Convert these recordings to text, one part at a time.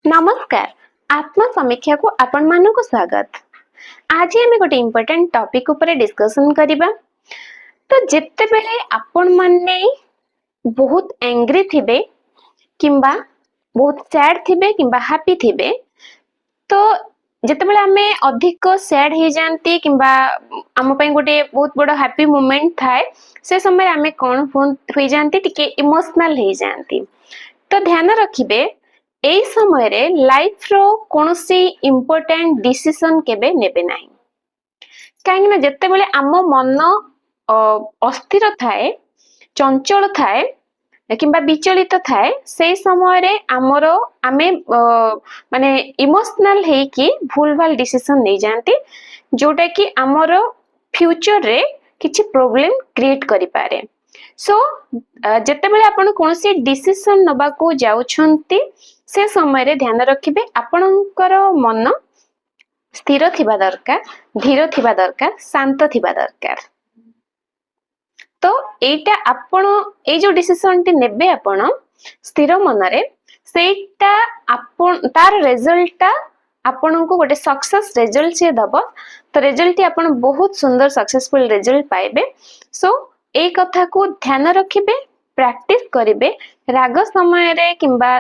नमस्कार आत्म समीक्षा को आपण मानक स्वागत। आज आम गोटे इम्पोर्टेंट टॉपिक ऊपर डिस्कशन करिबा। तो जिते बेले आपण माने बहुत एंग्री थिबे किंबा बहुत सैड थिबे किंबा हैप्पी थिबे, तो जिते बेले आमे अधिक सैड हे जानती किंबा आम पई गोटे बहुत बड़ हैप्पी मोमेंट थाए, से समय आमे कोन हो जानती टिके इमोशनल हे जानती। तो ध्यान रखिबे एई समय रे लाइफ रो कोनोसी इम्पोर्टेंट डिसीजन केबे नेबे नाही। काहेकि ना जत्ते बेले आम मन अस्थिर थाए, चंचल थाए किंबा विचलित थाए, से समय रे आमरो आमे माने इमोशनल हे कि भूल भाल डिसीजन नै जानती, जोटा कि आमरो फ्यूचर रे किछि प्रॉब्लम क्रिएट करि पारे। सो जत्ते बेले आपण कोनोसी डिसीजन नबा को जाउछंती, से समय रे ध्यान रखिबे आपणकर मन स्थिर थिबा दरकार, धीर थिबा दरकार, शांत थिबा दरकार। तो एटा आपण ए जो डिसीजन टी नेबे आपण स्थिर मन रे, सेटा आपण तार रिजल्ट आपण को गोटे सक्सेस रिजल्ट से दबो। तो रिजल्ट आपण बहुत सुंदर सक्सेसफुल रिजल्ट पाइबे। सो ए कथा को ध्यान रखिबे, प्रैक्टिस करिबे। राग समय रे किंबा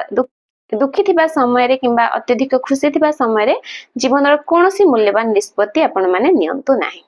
दुखी थिबा समय रे किंबा अत्यधिक खुशी थिबा समय रे जीवन रो कोनोसी मूल्यवान निष्पत्ति आपण माने नियंतु नाही।